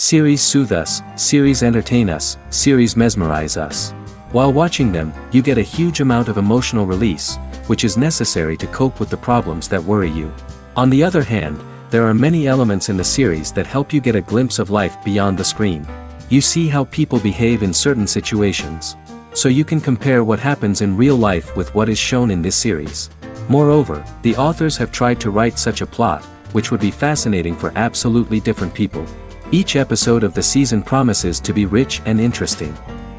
Series soothe us, series entertain us, series mesmerize us. While watching them, you get a huge amount of emotional release, which is necessary to cope with the problems that worry you. On the other hand, there are many elements in the series that help you get a glimpse of life beyond the screen. You see how people behave in certain situations. So you can compare what happens in real life with what is shown in this series. Moreover, the authors have tried to write such a plot, which would be fascinating for absolutely different people. Each episode of the season promises to be rich and interesting.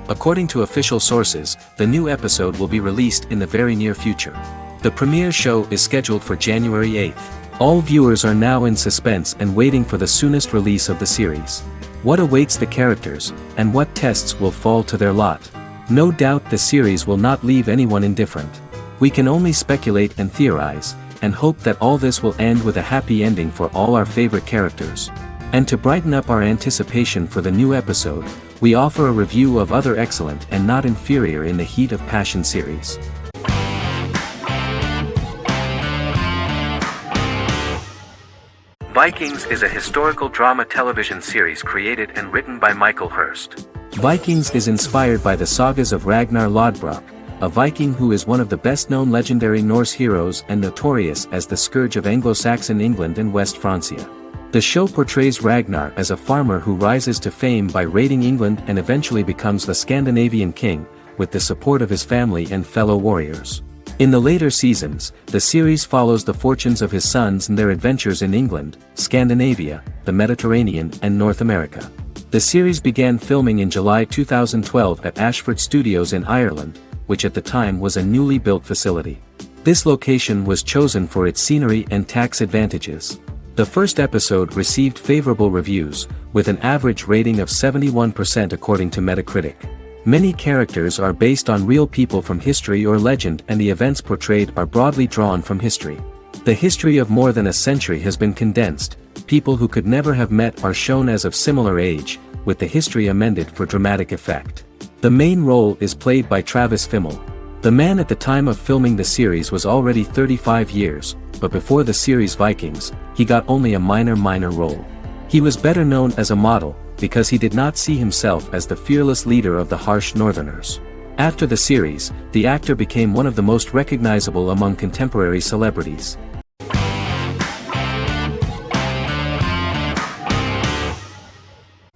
According to official sources, the new episode will be released in the very near future. The premiere show is scheduled for January 8th. All viewers are now in suspense and waiting for the soonest release of the series. What awaits the characters, and what tests will fall to their lot? No doubt the series will not leave anyone indifferent. We can only speculate and theorize, and hope that all this will end with a happy ending for all our favorite characters. And to brighten up our anticipation for the new episode, we offer a review of other excellent and not inferior in the Heat of Passion series. Vikings is a historical drama television series created and written by Michael Hurst. Vikings is inspired by the sagas of Ragnar Lodbrok, a Viking who is one of the best-known legendary Norse heroes and notorious as the scourge of Anglo-Saxon England and West Francia. The show portrays Ragnar as a farmer who rises to fame by raiding England and eventually becomes the Scandinavian king, with the support of his family and fellow warriors. In the later seasons, the series follows the fortunes of his sons and their adventures in England, Scandinavia, the Mediterranean and North America. The series began filming in July 2012 at Ashford Studios in Ireland, which at the time was a newly built facility. This location was chosen for its scenery and tax advantages. The first episode received favorable reviews, with an average rating of 71% according to Metacritic. Many characters are based on real people from history or legend, and the events portrayed are broadly drawn from history. The history of more than a century has been condensed. People who could never have met are shown as of similar age, with the history amended for dramatic effect. The main role is played by Travis Fimmel. The man at the time of filming the series was already 35 years, but before the series Vikings, he got only a minor role. He was better known as a model, because he did not see himself as the fearless leader of the harsh Northerners. After the series, the actor became one of the most recognizable among contemporary celebrities.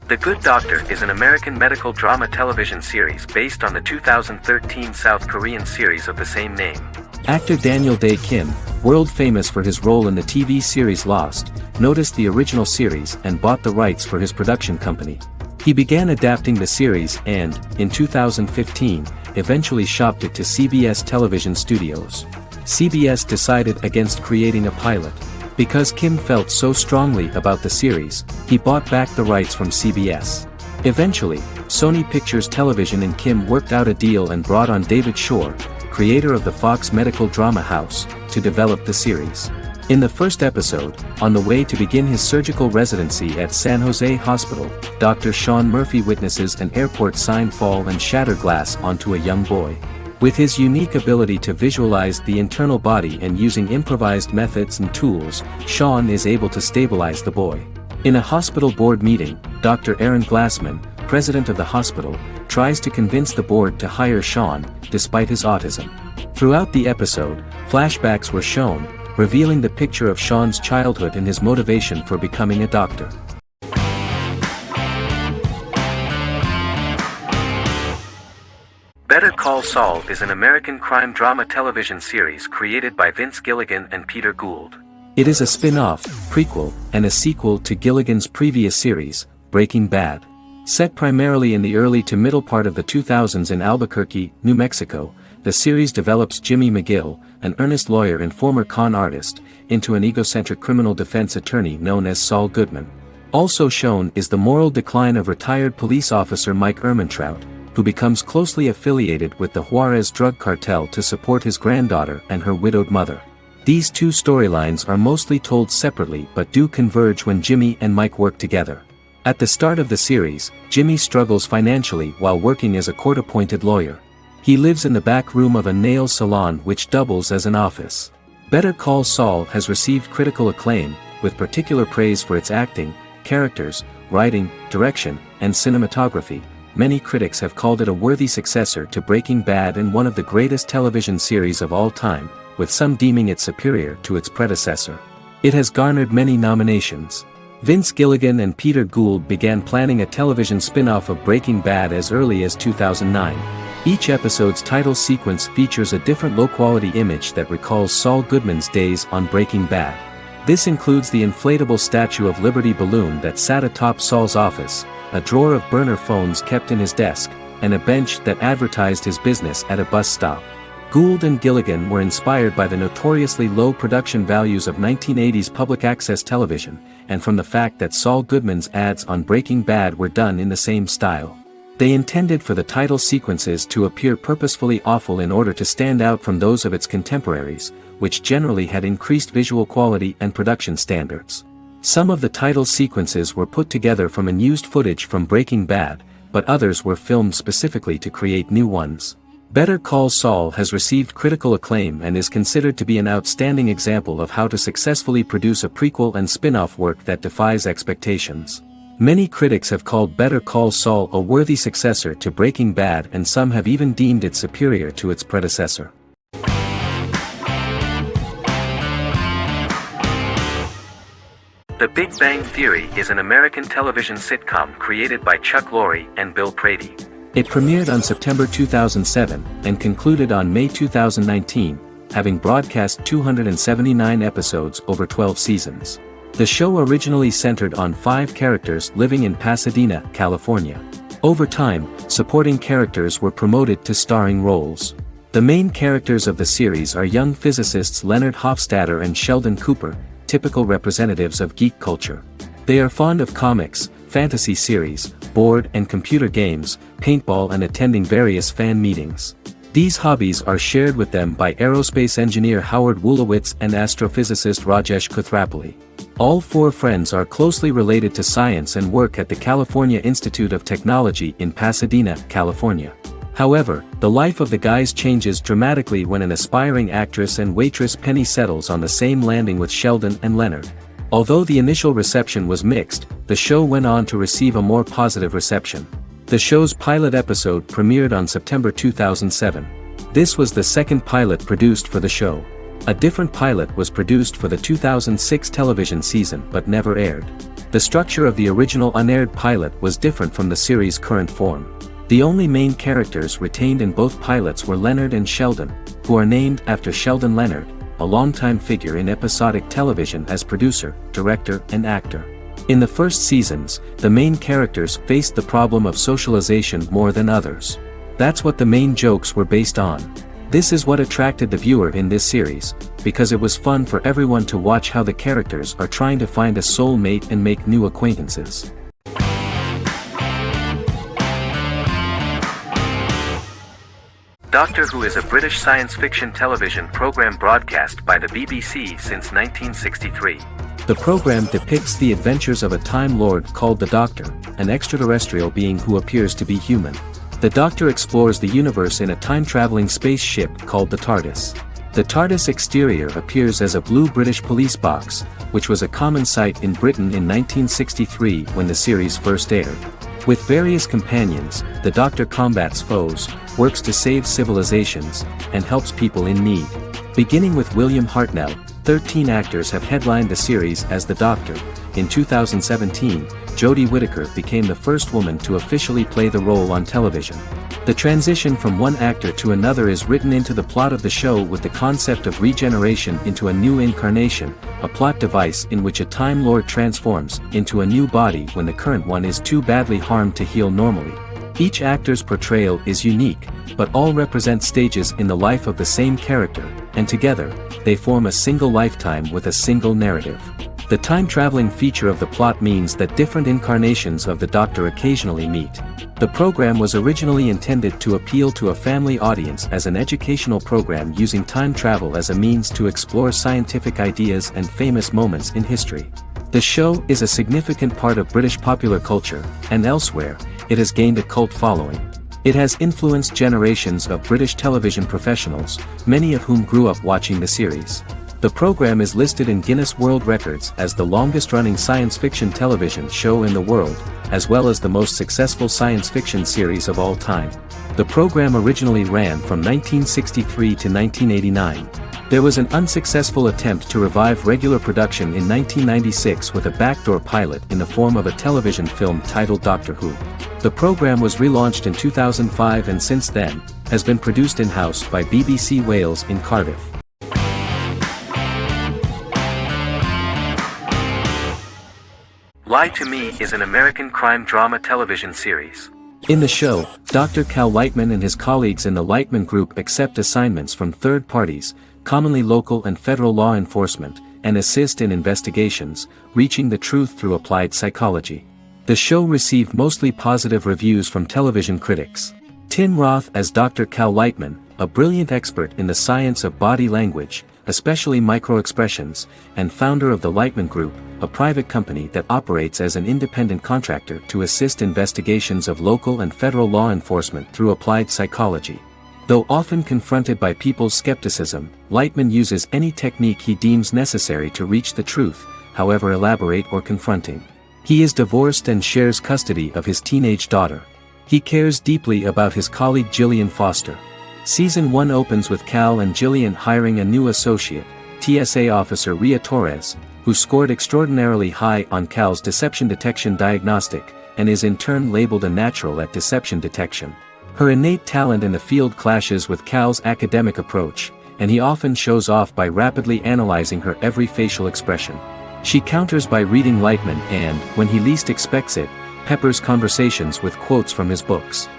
The Good Doctor is an American medical drama television series based on the 2013 South Korean series of the same name. Actor Daniel Dae Kim, world famous for his role in the TV series Lost, noticed the original series and bought the rights for his production company. He began adapting the series and, in 2015, eventually shopped it to CBS Television Studios. CBS decided against creating a pilot. Because Kim felt so strongly about the series, he bought back the rights from CBS. Eventually, Sony Pictures Television and Kim worked out a deal and brought on David Shore, creator of the Fox medical drama house, to develop the series. In the first episode, on the way to begin his surgical residency at San Jose Hospital, Dr. Sean Murphy witnesses an airport sign fall and shatter glass onto a young boy. With his unique ability to visualize the internal body and using improvised methods and tools, Sean is able to stabilize the boy. In a hospital board meeting, Dr. Aaron Glassman, president of the hospital, tries to convince the board to hire Sean, despite his autism. Throughout the episode, flashbacks were shown, revealing the picture of Sean's childhood and his motivation for becoming a doctor. Better Call Saul is an American crime drama television series created by Vince Gilligan and Peter Gould. It is a spin-off, prequel, and a sequel to Gilligan's previous series, Breaking Bad. Set primarily in the early to middle part of the 2000s in Albuquerque, New Mexico, the series develops Jimmy McGill, an earnest lawyer and former con artist, into an egocentric criminal defense attorney known as Saul Goodman. Also shown is the moral decline of retired police officer Mike Ehrmantraut, who becomes closely affiliated with the Juarez drug cartel to support his granddaughter and her widowed mother. These two storylines are mostly told separately but do converge when Jimmy and Mike work together. At the start of the series, Jimmy struggles financially while working as a court-appointed lawyer. He lives in the back room of a nail salon which doubles as an office. Better Call Saul has received critical acclaim, with particular praise for its acting, characters, writing, direction, and cinematography, many critics have called it a worthy successor to Breaking Bad and one of the greatest television series of all time, with some deeming it superior to its predecessor. It has garnered many nominations. Vince Gilligan and Peter Gould began planning a television spin-off of Breaking Bad as early as 2009. Each episode's title sequence features a different low-quality image that recalls Saul Goodman's days on Breaking Bad. This includes the inflatable Statue of Liberty balloon that sat atop Saul's office, a drawer of burner phones kept in his desk, and a bench that advertised his business at a bus stop. Gould and Gilligan were inspired by the notoriously low production values of 1980s public access television, and from the fact that Saul Goodman's ads on Breaking Bad were done in the same style. They intended for the title sequences to appear purposefully awful in order to stand out from those of its contemporaries, which generally had increased visual quality and production standards. Some of the title sequences were put together from unused footage from Breaking Bad, but others were filmed specifically to create new ones. Better Call Saul has received critical acclaim and is considered to be an outstanding example of how to successfully produce a prequel and spin-off work that defies expectations. Many critics have called Better Call Saul a worthy successor to Breaking Bad, and some have even deemed it superior to its predecessor. The Big Bang Theory is an American television sitcom created by Chuck Lorre and Bill Prady. It premiered on September 2007 and concluded on May 2019, having broadcast 279 episodes over 12 seasons. The show originally centered on 5 characters living in Pasadena, California. Over time, supporting characters were promoted to starring roles. The main characters of the series are young physicists Leonard Hofstadter and Sheldon Cooper, typical representatives of geek culture. They are fond of comics, fantasy series, board and computer games, paintball, and attending various fan meetings. These hobbies are shared with them by aerospace engineer Howard Wolowitz and astrophysicist Rajesh Kuthrapalli. All 4 friends are closely related to science and work at the California Institute of Technology in Pasadena, California. However, the life of the guys changes dramatically when an aspiring actress and waitress Penny settles on the same landing with Sheldon and Leonard. Although the initial reception was mixed, the show went on to receive a more positive reception. The show's pilot episode premiered on September 2007. This was the second pilot produced for the show. A different pilot was produced for the 2006 television season but never aired. The structure of the original unaired pilot was different from the series' current form. The only main characters retained in both pilots were Leonard and Sheldon, who are named after Sheldon Leonard, a longtime figure in episodic television as producer, director, and actor. In the first seasons, the main characters faced the problem of socialization more than others. That's what the main jokes were based on. This is what attracted the viewer in this series, because it was fun for everyone to watch how the characters are trying to find a soulmate and make new acquaintances. Doctor Who is a British science fiction television program broadcast by the BBC since 1963. The program depicts the adventures of a Time Lord called the Doctor, an extraterrestrial being who appears to be human. The Doctor explores the universe in a time-traveling spaceship called the TARDIS. The TARDIS exterior appears as a blue British police box, which was a common sight in Britain in 1963 when the series first aired. With various companions, the Doctor combats foes, works to save civilizations, and helps people in need. Beginning with William Hartnell, 13 actors have headlined the series as the Doctor. In 2017, Jodie Whittaker became the first woman to officially play the role on television. The transition from one actor to another is written into the plot of the show with the concept of regeneration into a new incarnation, a plot device in which a Time Lord transforms into a new body when the current one is too badly harmed to heal normally. Each actor's portrayal is unique, but all represent stages in the life of the same character, and together, they form a single lifetime with a single narrative. The time-traveling feature of the plot means that different incarnations of the Doctor occasionally meet. The program was originally intended to appeal to a family audience as an educational program using time travel as a means to explore scientific ideas and famous moments in history. The show is a significant part of British popular culture, and elsewhere, it has gained a cult following. It has influenced generations of British television professionals, many of whom grew up watching the series. The program is listed in Guinness World Records as the longest-running science fiction television show in the world, as well as the most successful science fiction series of all time. The program originally ran from 1963 to 1989. There was an unsuccessful attempt to revive regular production in 1996 with a backdoor pilot in the form of a television film titled Doctor Who. The program was relaunched in 2005 and since then, has been produced in-house by BBC Wales in Cardiff. Lie to Me is an American crime drama television series. In the show, Dr. Cal Lightman and his colleagues in the Lightman Group accept assignments from third parties, commonly local and federal law enforcement, and assist in investigations, reaching the truth through applied psychology. The show received mostly positive reviews from television critics. Tim Roth as Dr. Cal Lightman, a brilliant expert in the science of body language, especially microexpressions, and founder of the Lightman Group, a private company that operates as an independent contractor to assist investigations of local and federal law enforcement through applied psychology. Though often confronted by people's skepticism, Lightman uses any technique he deems necessary to reach the truth, however elaborate or confronting. He is divorced and shares custody of his teenage daughter. He cares deeply about his colleague Gillian Foster. Season 1 opens with Cal and Gillian hiring a new associate, TSA officer Rhea Torres, who scored extraordinarily high on Cal's deception detection diagnostic, and is in turn labeled a natural at deception detection. Her innate talent in the field clashes with Cal's academic approach, and he often shows off by rapidly analyzing her every facial expression. She counters by reading Lightman and, when he least expects it, peppers conversations with quotes from his books.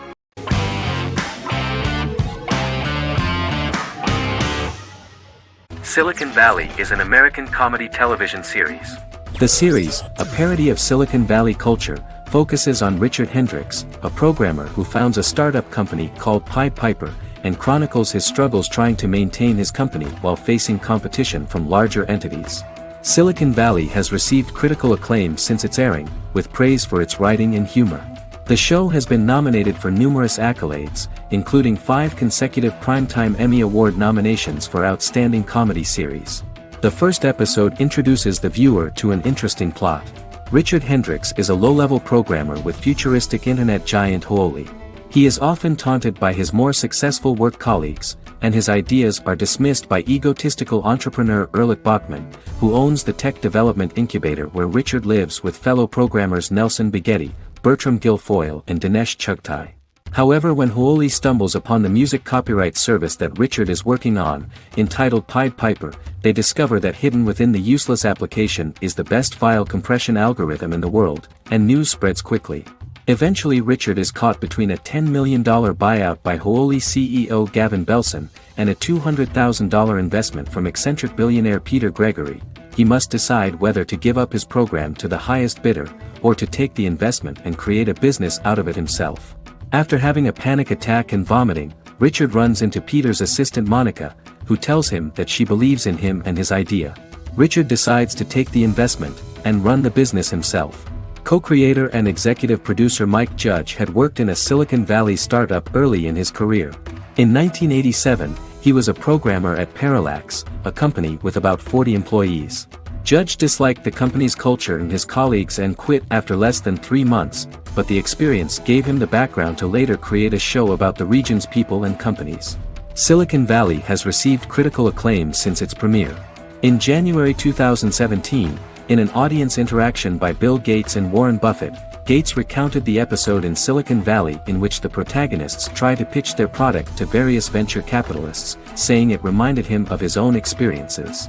Silicon Valley is an American comedy television series. The series, a parody of Silicon Valley culture, focuses on Richard Hendricks, a programmer who founds a startup company called Pied Piper, and chronicles his struggles trying to maintain his company while facing competition from larger entities. Silicon Valley has received critical acclaim since its airing, with praise for its writing and humor. The show has been nominated for numerous accolades, including 5 consecutive Primetime Emmy Award nominations for Outstanding Comedy Series. The first episode introduces the viewer to an interesting plot. Richard Hendricks is a low-level programmer with futuristic internet giant Huawei. He is often taunted by his more successful work colleagues, and his ideas are dismissed by egotistical entrepreneur Erlich Bachman, who owns the tech development incubator where Richard lives with fellow programmers Nelson Bighetti, Bertram Guilfoyle and Dinesh Chugtai. However, when Huawei stumbles upon the music copyright service that Richard is working on, entitled Pied Piper, they discover that hidden within the useless application is the best file compression algorithm in the world, and news spreads quickly. Eventually Richard is caught between a $10 million buyout by Huawei CEO Gavin Belson, and a $200,000 investment from eccentric billionaire Peter Gregory. He must decide whether to give up his program to the highest bidder, or to take the investment and create a business out of it himself. After having a panic attack and vomiting, Richard runs into Peter's assistant Monica, who tells him that she believes in him and his idea. Richard decides to take the investment, and run the business himself. Co-creator and executive producer Mike Judge had worked in a Silicon Valley startup early in his career. In 1987, he was a programmer at Parallax, a company with about 40 employees. Judge disliked the company's culture and his colleagues and quit after less than 3 months, but the experience gave him the background to later create a show about the region's people and companies. Silicon Valley has received critical acclaim since its premiere. In January 2017, in an audience interaction by Bill Gates and Warren Buffett, Gates recounted the episode in Silicon Valley in which the protagonists try to pitch their product to various venture capitalists, saying it reminded him of his own experiences.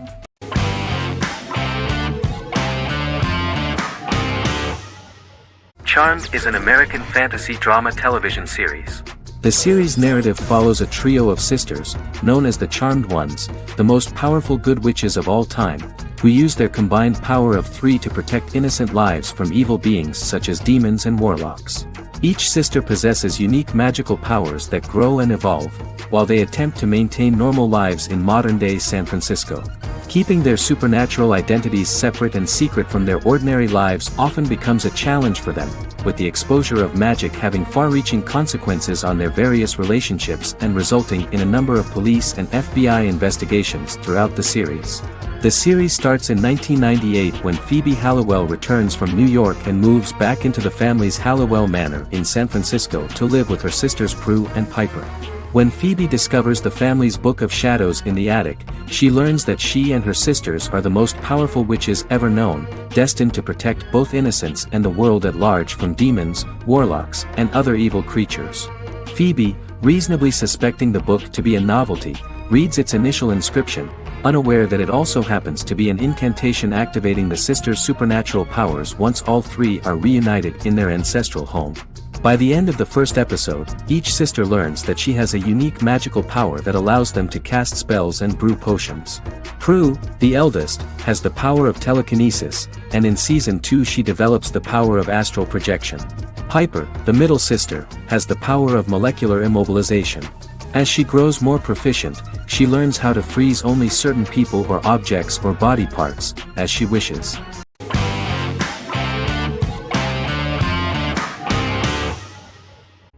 Charmed is an American fantasy drama television series. The series' narrative follows a trio of sisters, known as the Charmed Ones, the most powerful good witches of all time, who use their combined power of 3 to protect innocent lives from evil beings such as demons and warlocks. Each sister possesses unique magical powers that grow and evolve, while they attempt to maintain normal lives in modern-day San Francisco. Keeping their supernatural identities separate and secret from their ordinary lives often becomes a challenge for them, with the exposure of magic having far-reaching consequences on their various relationships and resulting in a number of police and FBI investigations throughout the series. The series starts in 1998 when Phoebe Halliwell returns from New York and moves back into the family's Halliwell Manor in San Francisco to live with her sisters Prue and Piper. When Phoebe discovers the family's Book of Shadows in the attic, she learns that she and her sisters are the most powerful witches ever known, destined to protect both innocents and the world at large from demons, warlocks, and other evil creatures. Phoebe, reasonably suspecting the book to be a novelty, reads its initial inscription, unaware that it also happens to be an incantation activating the sisters' supernatural powers once all three are reunited in their ancestral home. By the end of the first episode, each sister learns that she has a unique magical power that allows them to cast spells and brew potions. Prue, the eldest, has the power of telekinesis, and in Season 2 she develops the power of astral projection. Piper, the middle sister, has the power of molecular immobilization. As she grows more proficient, she learns how to freeze only certain people or objects or body parts, as she wishes.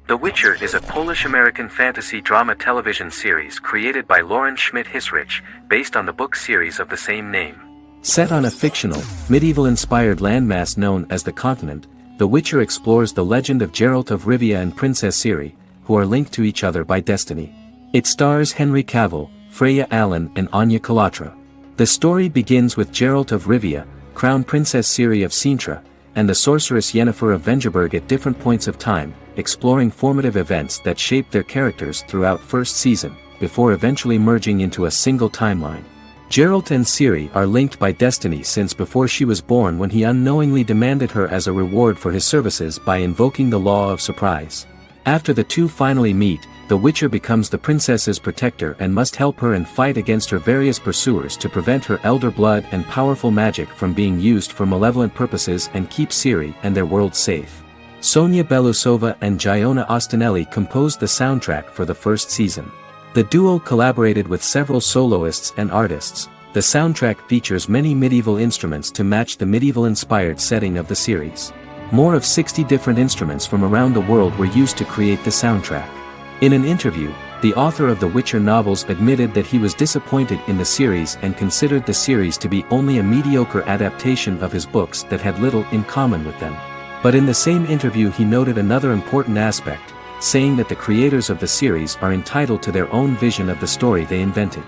The Witcher is a Polish-American fantasy drama television series created by Lauren Schmidt-Hissrich, based on the book series of the same name. Set on a fictional, medieval-inspired landmass known as the Continent, The Witcher explores the legend of Geralt of Rivia and Princess Ciri, who are linked to each other by destiny. It stars Henry Cavill, Freya Allan and Anya Chalotra. The story begins with Geralt of Rivia, Crown Princess Ciri of Sintra, and the sorceress Yennefer of Vengerberg at different points of time, exploring formative events that shape their characters throughout first season, before eventually merging into a single timeline. Geralt and Ciri are linked by destiny since before she was born when he unknowingly demanded her as a reward for his services by invoking the law of surprise. After the two finally meet, the Witcher becomes the princess's protector and must help her and fight against her various pursuers to prevent her elder blood and powerful magic from being used for malevolent purposes and keep Ciri and their world safe. Sonia Belousova and Giona Ostinelli composed the soundtrack for the first season. The duo collaborated with several soloists and artists. The soundtrack features many medieval instruments to match the medieval-inspired setting of the series. More of 60 different instruments from around the world were used to create the soundtrack. In an interview, the author of the Witcher novels admitted that he was disappointed in the series and considered the series to be only a mediocre adaptation of his books that had little in common with them. But in the same interview he noted another important aspect, saying that the creators of the series are entitled to their own vision of the story they invented.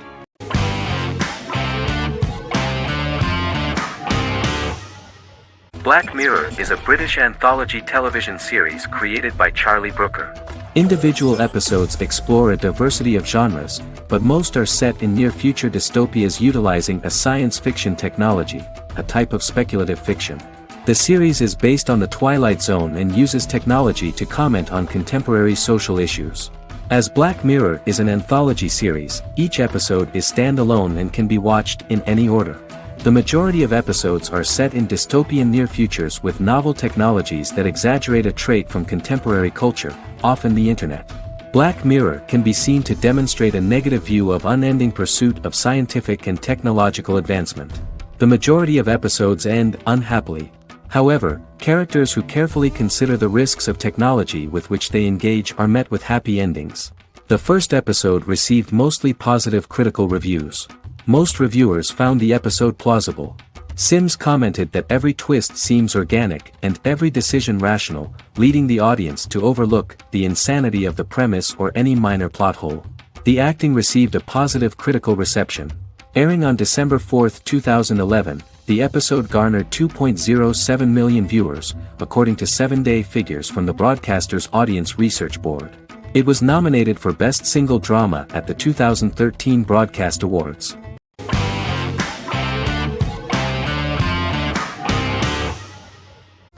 Black Mirror is a British anthology television series created by Charlie Brooker. Individual episodes explore a diversity of genres, but most are set in near-future dystopias utilizing a science fiction technology, a type of speculative fiction. The series is based on the Twilight Zone and uses technology to comment on contemporary social issues. As Black Mirror is an anthology series, each episode is standalone and can be watched in any order. The majority of episodes are set in dystopian near futures with novel technologies that exaggerate a trait from contemporary culture, often the internet. Black Mirror can be seen to demonstrate a negative view of unending pursuit of scientific and technological advancement. The majority of episodes end unhappily. However, characters who carefully consider the risks of technology with which they engage are met with happy endings. The first episode received mostly positive critical reviews. Most reviewers found the episode plausible. Sims commented that every twist seems organic and every decision rational, leading the audience to overlook the insanity of the premise or any minor plot hole. The acting received a positive critical reception. Airing on December 4, 2011, the episode garnered 2.07 million viewers, according to 7-day figures from the broadcaster's Audience Research Board. It was nominated for Best Single Drama at the 2013 Broadcast Awards.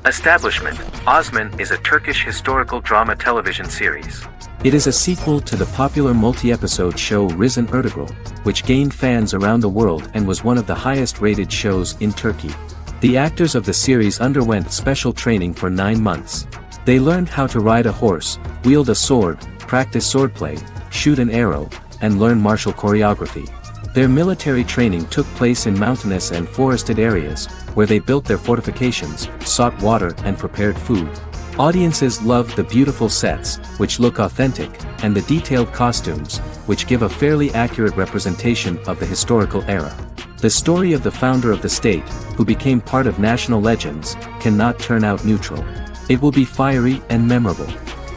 Establishment, Osman is a Turkish historical drama television series. It is a sequel to the popular multi-episode show Risen Ertugrul, which gained fans around the world and was one of the highest-rated shows in Turkey. The actors of the series underwent special training for 9 months. They learned how to ride a horse, wield a sword, practice swordplay, shoot an arrow, and learn martial choreography. Their military training took place in mountainous and forested areas, where they built their fortifications, sought water and prepared food. Audiences loved the beautiful sets, which look authentic, and the detailed costumes, which give a fairly accurate representation of the historical era. The story of the founder of the state, who became part of national legends, cannot turn out neutral. It will be fiery and memorable.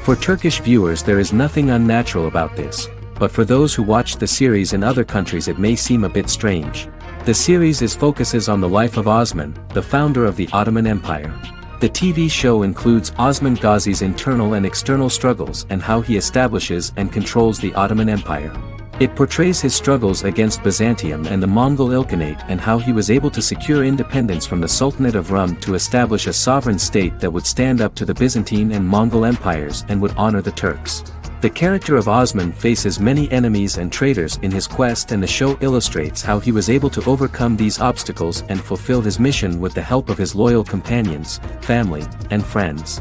For Turkish viewers there is nothing unnatural about this, but for those who watched the series in other countries it may seem a bit strange. The series focuses on the life of Osman, the founder of the Ottoman Empire. The TV show includes Osman Ghazi's internal and external struggles and how he establishes and controls the Ottoman Empire. It portrays his struggles against Byzantium and the Mongol Ilkhanate and how he was able to secure independence from the Sultanate of Rum to establish a sovereign state that would stand up to the Byzantine and Mongol empires and would honor the Turks. The character of Osman faces many enemies and traitors in his quest, and the show illustrates how he was able to overcome these obstacles and fulfill his mission with the help of his loyal companions, family, and friends.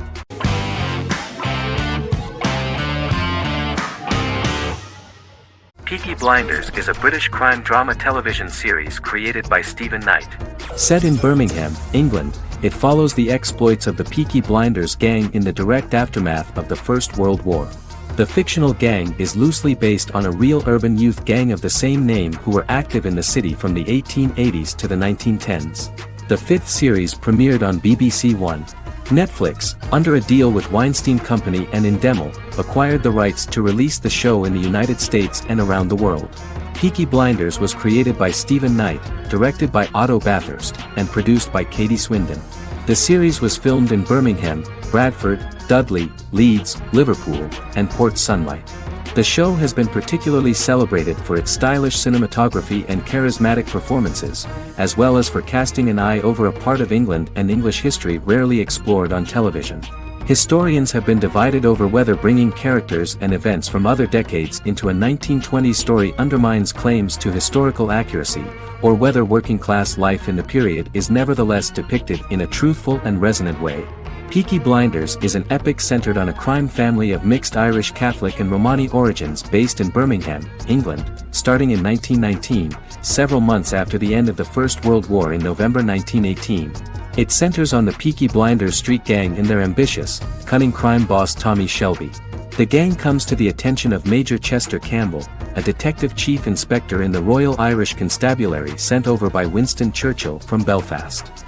Peaky Blinders is a British crime drama television series created by Stephen Knight. Set in Birmingham, England, it follows the exploits of the Peaky Blinders gang in the direct aftermath of the First World War. The fictional gang is loosely based on a real urban youth gang of the same name who were active in the city from the 1880s to the 1910s. The fifth series premiered on BBC One. Netflix, under a deal with Weinstein Company and Endemol, acquired the rights to release the show in the United States and around the world. Peaky Blinders was created by Stephen Knight, directed by Otto Bathurst, and produced by Katie Swindon. The series was filmed in Birmingham, Bradford, Dudley, Leeds, Liverpool, and Port Sunlight. The show has been particularly celebrated for its stylish cinematography and charismatic performances, as well as for casting an eye over a part of England and English history rarely explored on television. Historians have been divided over whether bringing characters and events from other decades into a 1920s story undermines claims to historical accuracy, or whether working-class life in the period is nevertheless depicted in a truthful and resonant way. Peaky Blinders is an epic centered on a crime family of mixed Irish Catholic and Romani origins based in Birmingham, England, starting in 1919, several months after the end of the First World War in November 1918. It centers on the Peaky Blinders street gang and their ambitious, cunning crime boss Tommy Shelby. The gang comes to the attention of Major Chester Campbell, a detective chief inspector in the Royal Irish Constabulary sent over by Winston Churchill from Belfast.